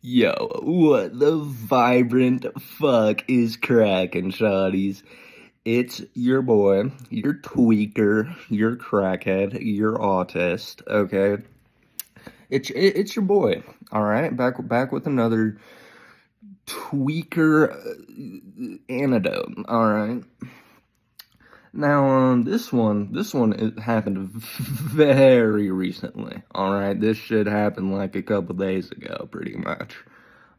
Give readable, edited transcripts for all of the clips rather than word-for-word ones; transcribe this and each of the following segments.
Yo, what the vibrant fuck is cracking, shawties? It's your boy, your tweaker, your crackhead, your autist, okay? It's your boy, all right? Back with another tweaker antidote, all right? Now, this one it happened very recently. All right, this shit happened like a couple days ago, pretty much.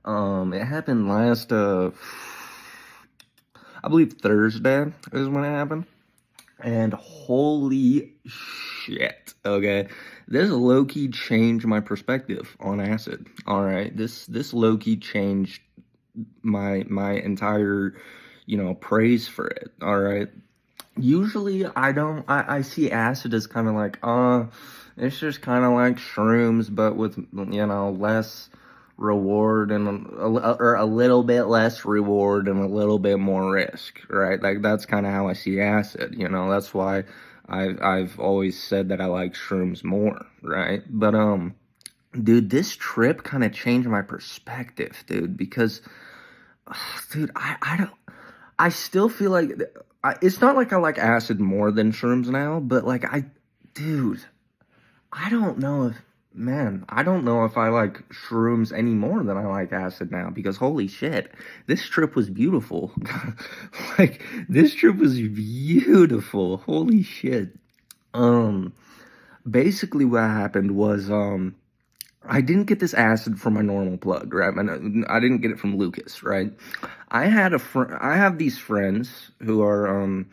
It happened last, I believe Thursday is when it happened, and holy shit, okay, this low-key changed my perspective on acid. All right, this low-key changed my entire, praise for it. All right. Usually, I see acid as kind of like, it's just kind of like shrooms, but with, less reward and or a little bit less reward and a little bit more risk, right? Like, that's kind of how I see acid, that's why I've always said that I like shrooms more, right? But, dude, this trip kind of changed my perspective, dude, because, dude, I still feel like it's not like I like acid more than shrooms now, but like dude, I don't know if I like shrooms any more than I like acid now, because holy shit, this trip was beautiful. Like, this trip was beautiful. Holy shit. Basically what happened was, I didn't get this acid from my normal plug, right? I didn't get it from Lucas, right? I have these friends who are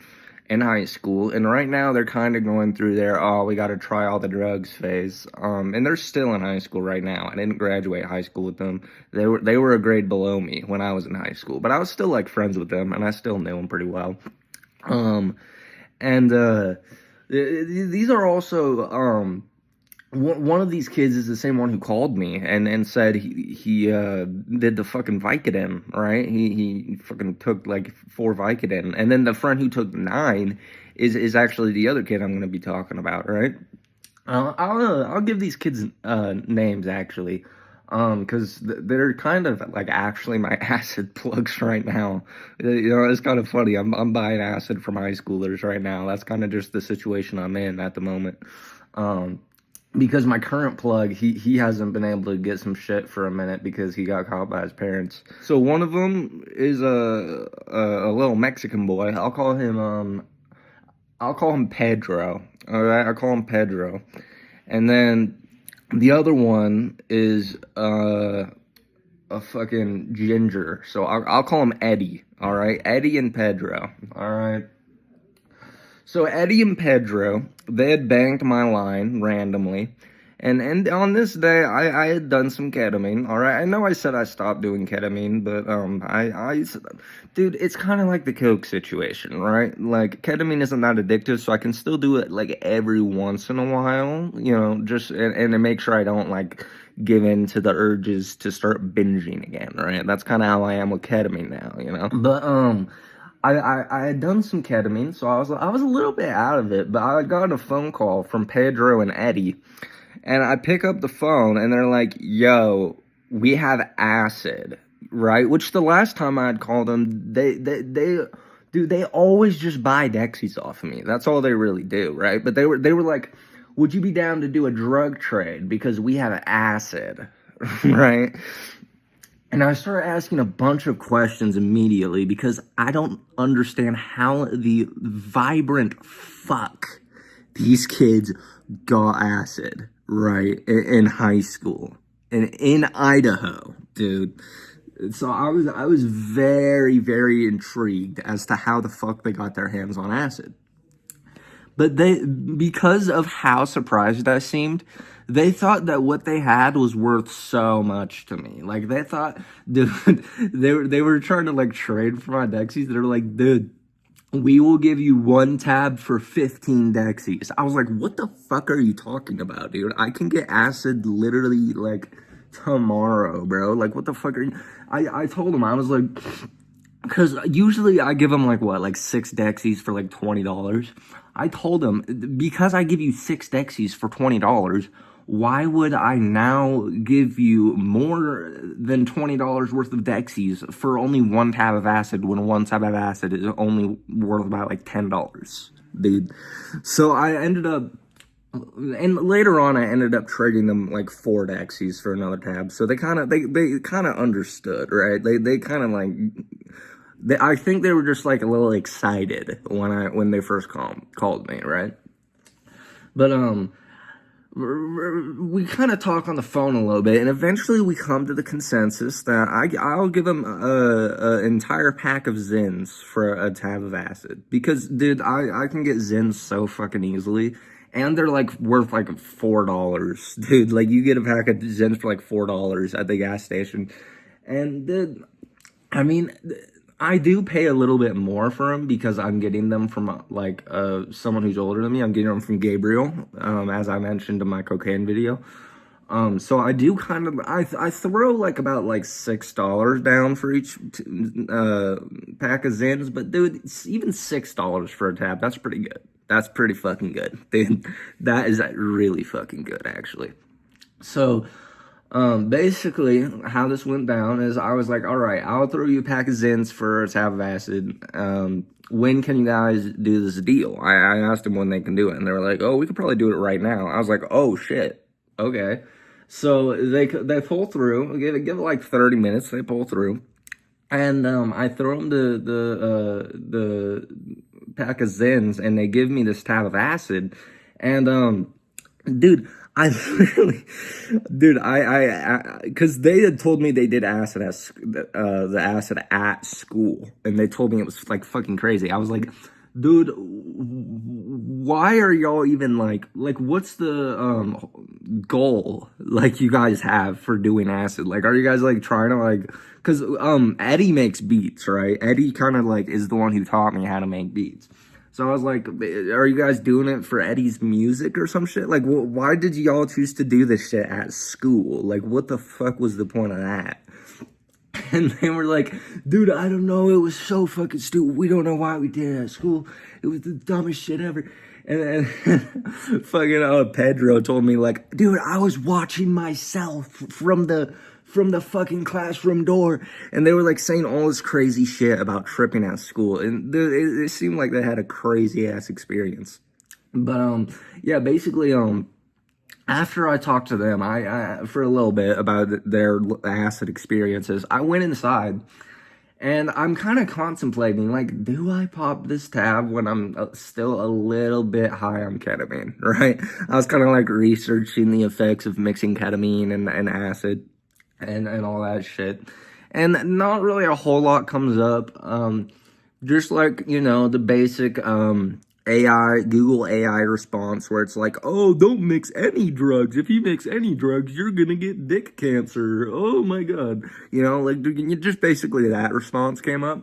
in high school, and right now they're kind of going through their we got to try all the drugs phase. And they're still in high school right now. I didn't graduate high school with them. They were a grade below me when I was in high school, but I was still like friends with them, and I still knew them pretty well. These are also one of these kids is the same one who called me and said he did the fucking Vicodin, right? He fucking took like 4 Vicodin, and then the friend who took 9 is actually the other kid I'm gonna be talking about, right? I'll give these kids names actually, because they're kind of like actually my acid plugs right now. It's kind of funny. I'm buying acid from high schoolers right now. That's kind of just the situation I'm in at the moment. Because my current plug, he hasn't been able to get some shit for a minute because he got caught by his parents. So one of them is a little Mexican boy. I'll call him Pedro. All right, I call him Pedro. And then the other one is a fucking ginger. So I'll call him Eddie. All right, Eddie and Pedro. All right. So Eddie and Pedro, they had banged my line randomly, and on this day, I had done some ketamine. All right, I know I said I stopped doing ketamine, but dude, it's kind of like the coke situation, right? Like, ketamine isn't that addictive, so I can still do it like every once in a while, just and to make sure I don't like give in to the urges to start binging again, right? That's kind of how I am with ketamine now, But I had done some ketamine, so I was a little bit out of it, but I got a phone call from Pedro and Eddie, and I pick up the phone, and they're like, yo, we have acid, right? Which the last time I had called them, they always just buy Dexies off of me. That's all they really do, right? But they were like, would you be down to do a drug trade, because we have acid, right? And I started asking a bunch of questions immediately, because I don't understand how the vibrant fuck these kids got acid, right, in high school, and in Idaho, dude. So I was very, very intrigued as to how the fuck they got their hands on acid. But because of how surprised I seemed, they thought that what they had was worth so much to me. Like, they thought, dude, they were trying to like trade for my Dexies. They were like, dude, we will give you 1 tab for 15 Dexies. I was like, what the fuck are you talking about, dude? I can get acid literally like tomorrow, bro. Like, what the fuck are you? I told them, I was like, because usually I give them like 6 Dexies for like $20. I told them, because I give you 6 Dexies for $20, why would I now give you more than $20 worth of Dexies for only one tab of acid when one tab of acid is only worth about like $10, dude? So I ended up, and later on I ended up trading them like 4 Dexies for another tab. So they kind of understood, right? They kind of like, I think they were just like a little excited when they first called me, right? But we kind of talk on the phone a little bit, and eventually we come to the consensus that I'll give them a entire pack of Zins for a tab of acid, because dude, I can get Zins so fucking easily, and they're like worth like $4, dude. Like you get a pack of Zins for like $4 at the gas station, and dude, I mean, I do pay a little bit more for them because I'm getting them from like someone who's older than me. I'm getting them from Gabriel, as I mentioned in my cocaine video. So I do kind of, I throw like about like $6 down for each pack of Zins, but dude, it's even $6 for a tab, that's pretty good. That's pretty fucking good, dude. That is really fucking good, actually. So basically, how this went down is I was like, all right, I'll throw you a pack of Zins for a tab of acid. When can you guys do this deal? I asked them when they can do it, and they were like, oh, we could probably do it right now. I was like, oh, shit. Okay. So they pull through, give it like 30 minutes, they pull through. And I throw them the pack of Zins, and they give me this tab of acid. And dude, I literally, dude, because they had told me they did acid at the acid at school, and they told me it was like fucking crazy. I was like, dude, why are y'all even like what's the goal like you guys have for doing acid? Like, are you guys like trying to like, because Eddie makes beats, right? Eddie kind of like is the one who taught me how to make beats. So I was like, are you guys doing it for Eddie's music or some shit? Like, why did y'all choose to do this shit at school? Like, what the fuck was the point of that? And they were like, dude, I don't know. It was so fucking stupid. We don't know why we did it at school. It was the dumbest shit ever. And then fucking Pedro told me, like, dude, I was watching myself from the fucking classroom door, and they were like saying all this crazy shit about tripping at school, and it seemed like they had a crazy ass experience. But yeah, basically after I talked to them, I for a little bit about their acid experiences, I went inside, and I'm kind of contemplating, like, do I pop this tab when I'm still a little bit high on ketamine, right? I was kind of like researching the effects of mixing ketamine and acid and all that shit, and not really a whole lot comes up. Just like, you know, the basic Google AI response where it's like, oh, don't mix any drugs. If you mix any drugs, you're gonna get dick cancer. Oh my god. You know, like, just basically that response came up.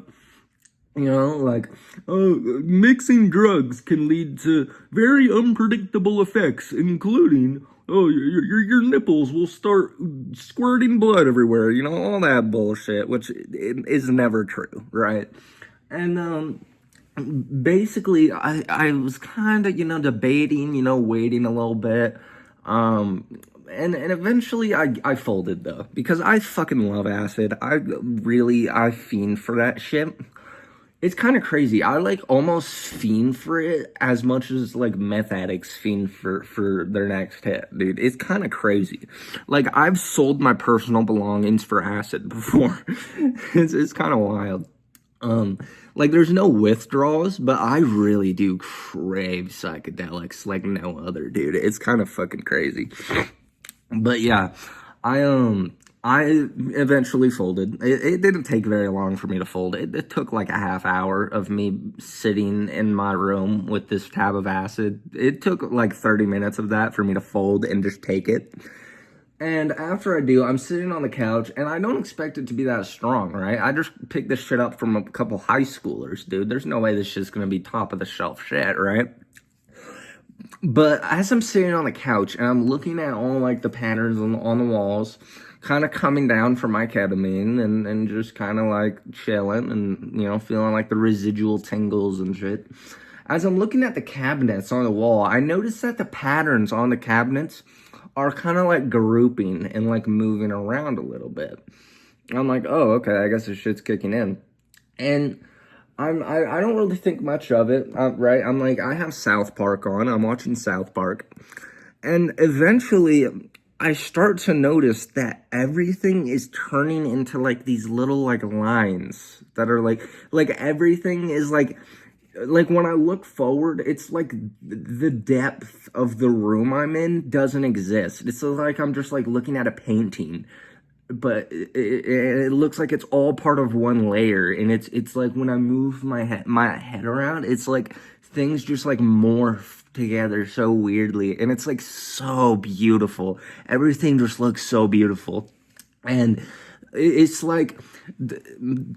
You know, like, oh, mixing drugs can lead to very unpredictable effects, including, oh, your nipples will start squirting blood everywhere, you know, all that bullshit, which is never true, right? And basically, I was kind of, you know, debating, you know, waiting a little bit, and eventually I folded, though, because I fucking love acid. I fiend for that shit. It's kind of crazy. I like almost fiend for it as much as like meth addicts fiend for their next hit, dude. It's kind of crazy. Like, I've sold my personal belongings for acid before. It's kind of wild. Like, there's no withdrawals, but I really do crave psychedelics like no other, dude. It's kind of fucking crazy. But yeah, I eventually folded. It didn't take very long for me to fold. It took like a half hour of me sitting in my room with this tab of acid. It took like 30 minutes of that for me to fold and just take it. And after I do, I'm sitting on the couch, and I don't expect it to be that strong, right? I just picked this shit up from a couple high schoolers, dude. There's no way this shit's gonna be top of the shelf shit, right? But as I'm sitting on the couch, and I'm looking at all like the patterns on the walls, kind of coming down from my ketamine, and just kind of like chilling, and, you know, feeling like the residual tingles and shit. As I'm looking at the cabinets on the wall, I noticed that the patterns on the cabinets are kind of like grouping and like moving around a little bit. I'm like, oh, okay, I guess this shit's kicking in. And I don't really think much of it, right? I'm like, I have South Park on. I'm watching South Park. And eventually, I start to notice that everything is turning into like these little like lines that are like everything is like when I look forward, it's like the depth of the room I'm in doesn't exist. It's like I'm just like looking at a painting, but it looks like it's all part of one layer, and it's like when I move my head around, it's like things just like morph together so weirdly, and it's like so beautiful. Everything just looks so beautiful, and it's like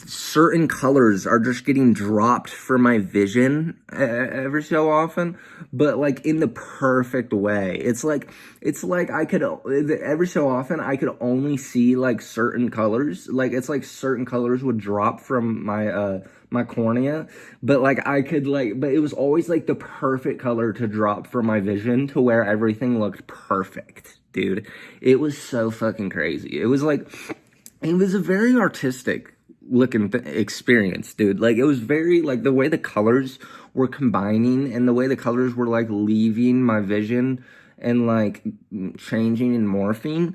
certain colors are just getting dropped for my vision every so often, but like in the perfect way. It's like I could every so often I could only see like certain colors. Like it's like certain colors would drop from my cornea, but like I could like, but it was always like the perfect color to drop for my vision to where everything looked perfect, dude. It was so fucking crazy. It was a very artistic looking experience, dude. Like it was very like the way the colors were combining and the way the colors were like leaving my vision and like changing and morphing.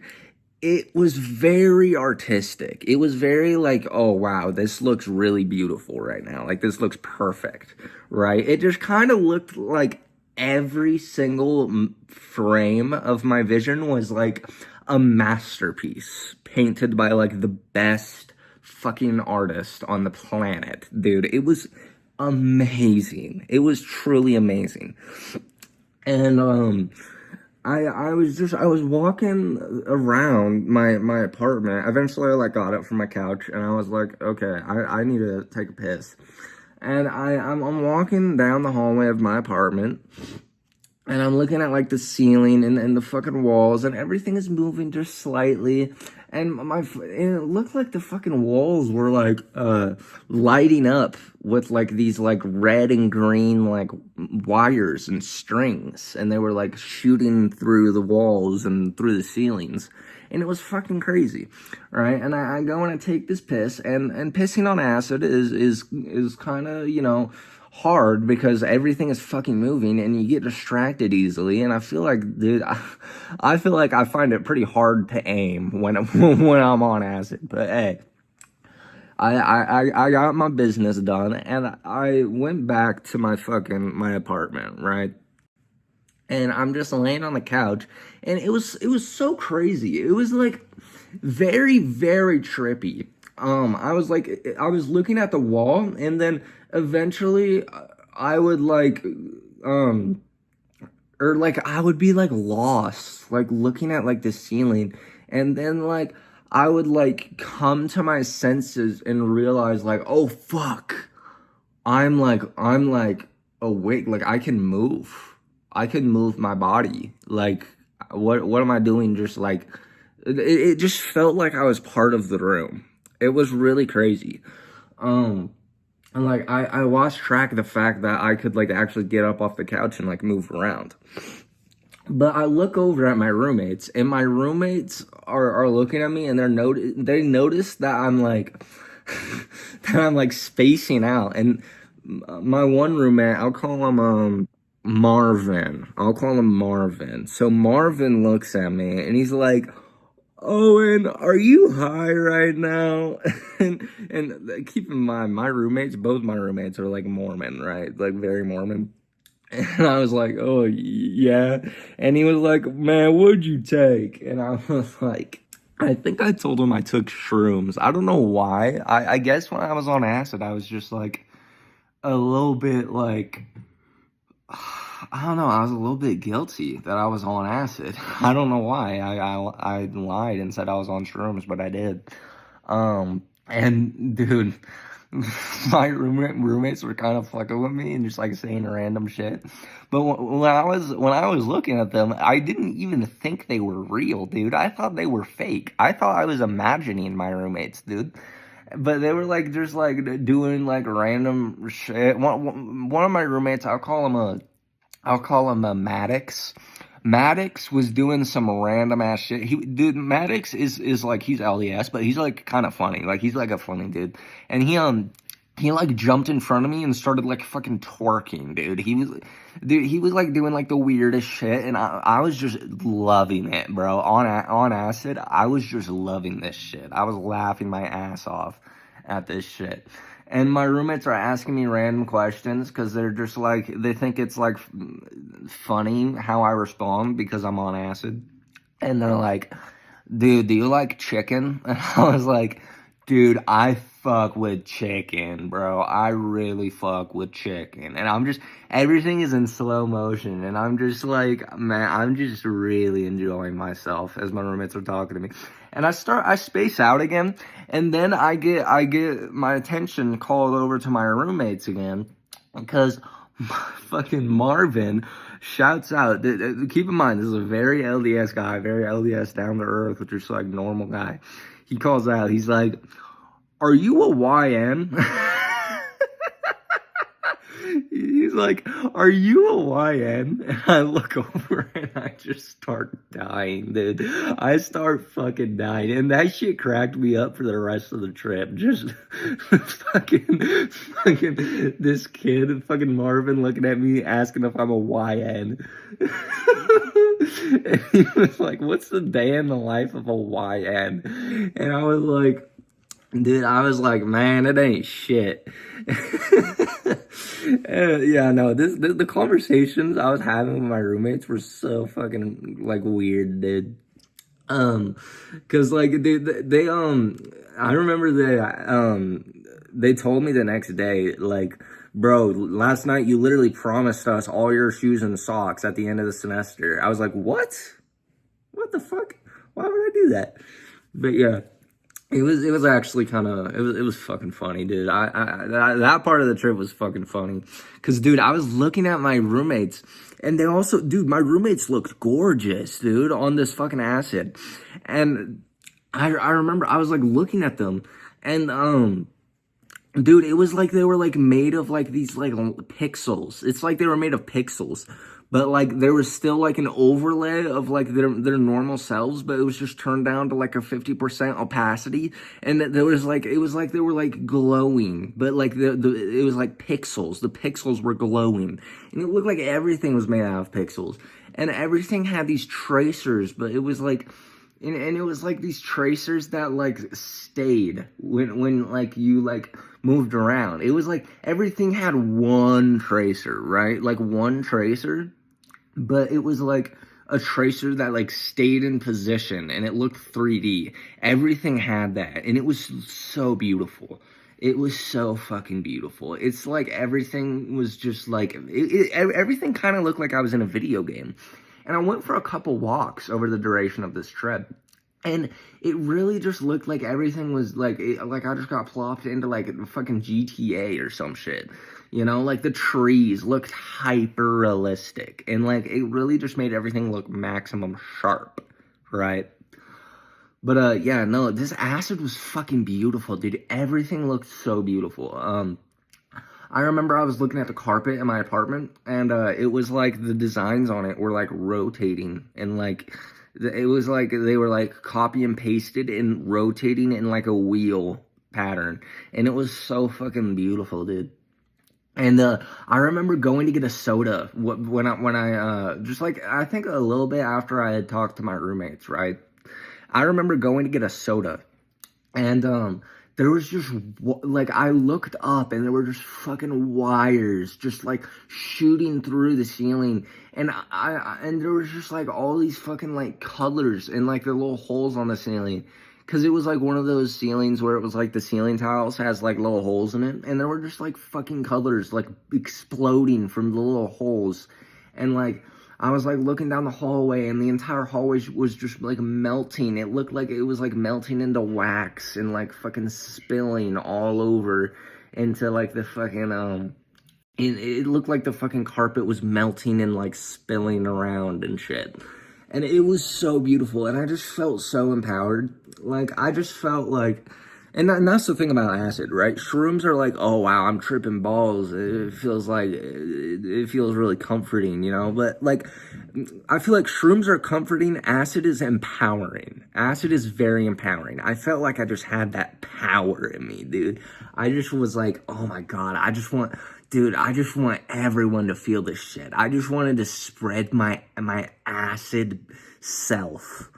It was very artistic. It was very like, oh wow, this looks really beautiful right now. Like this looks perfect, right? It just kind of looked like every single frame of my vision was like a masterpiece painted by like the best fucking artist on the planet, dude. It was amazing. It was truly amazing. And I was walking around my apartment. Eventually I like got up from my couch and I was like, okay, I need to take a piss. And I'm walking down the hallway of my apartment, and I'm looking at like the ceiling and the fucking walls, and everything is moving just slightly. And it looked like the fucking walls were like lighting up with like these like red and green like wires and strings, and they were like shooting through the walls and through the ceilings. And it was fucking crazy, right? And I go and I take this piss, and pissing on acid is kind of, you know, hard because everything is fucking moving and you get distracted easily. And I feel like, dude, I feel like I find it pretty hard to aim when when I'm on acid. But hey, I got my business done, and I went back to my apartment, right? And I'm just laying on the couch, and it was so crazy. It was like very, very trippy. I was looking at the wall, and then eventually I would like or like I would be like lost, like looking at like the ceiling, and then like I would like come to my senses and realize like, oh fuck, I'm like awake, like I can move my body. Like what am I doing? Just like it just felt like I was part of the room. It was really crazy. And like I lost track of the fact that I could like actually get up off the couch and like move around. But I look over at my roommates, and my roommates are looking at me, and they notice that I'm like that I'm like spacing out. And my one roommate, I'll call him Marvin. I'll call him Marvin. So Marvin looks at me and he's like, Owen, are you high right now? and keep in mind, both my roommates are like Mormon, right? Like very Mormon. And I was like, oh, yeah. And he was like, man, what'd you take? And I was like, I think I told him I took shrooms. I don't know why. I guess when I was on acid, I was just like a little bit like, I don't know. I was a little bit guilty that I was on acid. I don't know why. I lied and said I was on shrooms, but I did. And dude, my roommates were kind of fucking with me and just like saying random shit. But when I was looking at them, I didn't even think they were real, dude. I thought they were fake. I thought I was imagining my roommates, dude. But they were like just like doing like random shit. One of my roommates, I'll call him a Maddox. Maddox was doing some random ass shit. Dude, Maddox is like, he's LDS, but he's like kind of funny. Like, he's like a funny dude. And he like jumped in front of me and started like fucking twerking, dude. He was like doing like the weirdest shit, and I was just loving it, bro. On acid, I was just loving this shit. I was laughing my ass off at this shit. And my roommates are asking me random questions because they're just like, they think it's like funny how I respond because I'm on acid. And they're like, dude, do you like chicken? And I was like, dude, I fuck with chicken, bro. I really fuck with chicken. And everything is in slow motion. And I'm just like, man, I'm just really enjoying myself as my roommates are talking to me. And I space out again. And then I get my attention called over to my roommates again. Because fucking Marvin shouts out. Keep in mind, this is a very LDS guy, very LDS down to earth, just like normal guy. He calls out, he's like, "Are you a YN?" He's like, "Are you a YN?" And I look over and I just start dying, dude. I start fucking dying. And that shit cracked me up for the rest of the trip. Just fucking this kid, fucking Marvin, looking at me asking if I'm a YN. And he was like, "What's the day in the life of a YN?" And I was like, dude, I was like, man, it ain't shit. Yeah, no, the conversations I was having with my roommates were so fucking, like, weird, dude. Cause, like, I remember they told me the next day, like, bro, last night you literally promised us all your shoes and socks at the end of the semester. I was like, what? What the fuck? Why would I do that? But yeah. It was actually kind of, it was fucking funny, dude. That part of the trip was fucking funny. Cause, dude, I was looking at my roommates, and they also, dude, my roommates looked gorgeous, dude, on this fucking acid. And I remember I was like looking at them, and, dude, it was like they were like made of like these like pixels. It's like they were made of pixels. But, like, there was still, like, an overlay of, like, their normal selves, but it was just turned down to, like, a 50% opacity, and there was, like, it was like they were, like, glowing, but, like, it was, like, pixels. The pixels were glowing, and it looked like everything was made out of pixels, and everything had these tracers, but it was, like, and it was, like, these tracers that, like, stayed when like, you, like, moved around. It was, like, everything had one tracer, right? Like, one tracer. But it was like a tracer that like stayed in position, and it looked 3D. Everything had that, and it was so beautiful. It was so fucking beautiful. It's like everything was just like, everything kind of looked like I was in a video game. And I went for a couple walks over the duration of this trip. And it really just looked like everything was like, like I just got plopped into like fucking GTA or some shit. You know, like the trees looked hyper realistic, and like it really just made everything look maximum sharp, right? But yeah, no, this acid was fucking beautiful, dude. Everything looked so beautiful. I remember I was looking at the carpet in my apartment, and it was like the designs on it were like rotating, and like it was like they were like copy and pasted and rotating in like a wheel pattern, and it was so fucking beautiful, dude. And I remember going to get a soda when I just like, I think a little bit after I had talked to my roommates, right? I remember going to get a soda, and there was just like, I looked up and there were just fucking wires just like shooting through the ceiling, and and there was just like all these fucking like colors and like the little holes on the ceiling. Because it was, like, one of those ceilings where it was, like, the ceiling tiles has, like, little holes in it. And there were just, like, fucking colors, like, exploding from the little holes. And, like, I was, like, looking down the hallway, and the entire hallway was just, like, melting. It looked like it was, like, melting into wax and, like, fucking spilling all over into, like, the fucking, it looked like the fucking carpet was melting and, like, spilling around and shit. And it was so beautiful, and I just felt so empowered. Like, I just felt like And that's the thing about acid, right? Shrooms are like, oh wow, I'm tripping balls. It feels like it feels really comforting, you know. But like, I feel like shrooms are comforting. Acid is empowering. Acid is very empowering. I felt like I just had that power in me, dude. I just was like, oh my god, dude, I just want everyone to feel this shit. I just wanted to spread my acid self.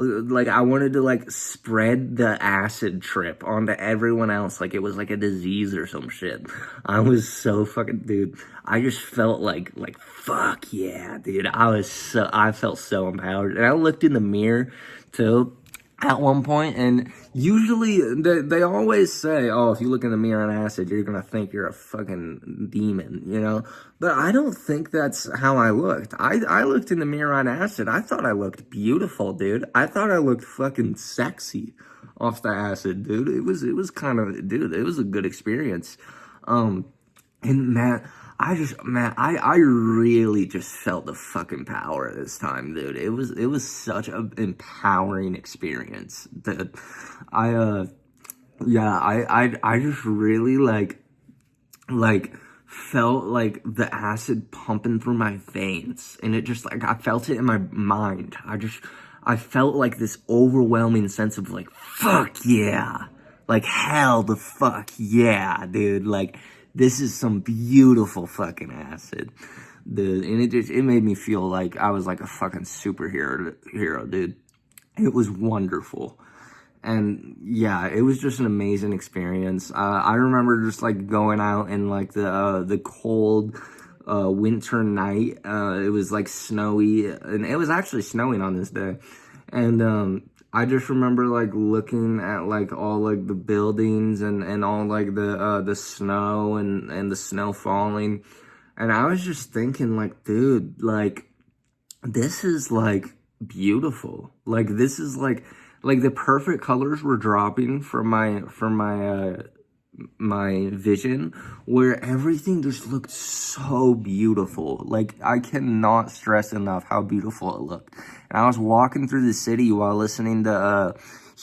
Like, I wanted to, like, spread the acid trip onto everyone else like it was, like, a disease or some shit. I was so fucking, dude, I just felt like, fuck yeah, dude. I felt so empowered. And I looked in the mirror, too, at one point, and usually they always say, oh, if you look in the mirror on acid, you're gonna think you're a fucking demon, you know. But I don't think that's how I looked. I looked in the mirror on acid. I thought I looked beautiful, dude. I thought I looked fucking sexy off the acid, dude. It was kind of, dude, it was a good experience. And I really just felt the fucking power this time, dude. It was such an empowering experience that I just really like felt like the acid pumping through my veins, and it just like I felt it in my mind. I felt like this overwhelming sense of like, fuck yeah. Like, hell the fuck yeah, dude. Like, this is some beautiful fucking acid, dude. And it made me feel like I was like a fucking superhero, dude. It was wonderful. And yeah, it was just an amazing experience. I remember just like going out in like the cold winter night. It was like snowy, and it was actually snowing on this day. And I just remember like looking at like all like the buildings and all like the snow and the snow falling, and I was just thinking like, dude, like this is like beautiful. Like this is like the perfect colors were dropping from my vision, where everything just looked so beautiful. Like, I cannot stress enough how beautiful it looked. And I was walking through the city while listening to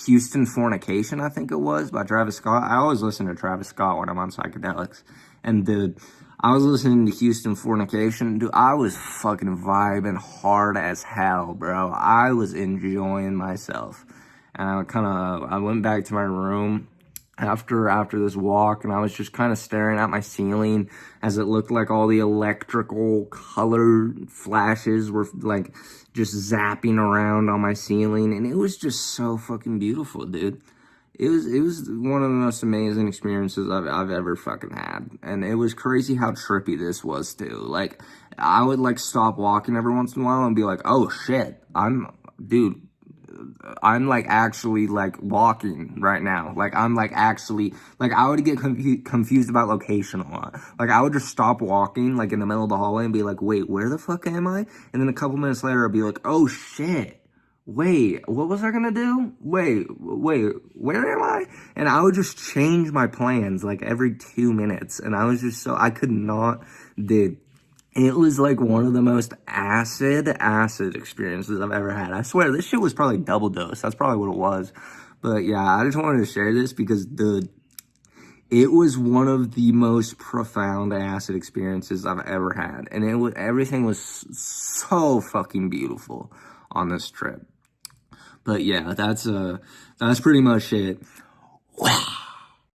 Houston Fornication, I think it was, by Travis Scott. I always listen to Travis Scott when I'm on psychedelics. And dude, I was listening to Houston Fornication. Dude, I was fucking vibing hard as hell, bro. I was enjoying myself. And I went back to my room after this walk, and I was just kind of staring at my ceiling as it looked like all the electrical color flashes were like just zapping around on my ceiling, and it was just so fucking beautiful, dude. It was one of the most amazing experiences I've ever fucking had, and it was crazy how trippy this was too. Like, I would like stop walking every once in a while and be like, oh shit, I'm like actually like walking right now. Like, I'm like actually, like, I would get confused about location a lot. Like, I would just stop walking like in the middle of the hallway and be like, wait, where the fuck am I? And then a couple minutes later I'd be like, oh shit, wait, what was I gonna do? Wait, where am I? And I would just change my plans like every 2 minutes. And I was just I could not, dude. It was like one of the most acid experiences I've ever had. I swear, this shit was probably double dose. That's probably what it was. But yeah, I just wanted to share this because it was one of the most profound acid experiences I've ever had. And everything was so fucking beautiful on this trip. But yeah, that's pretty much it.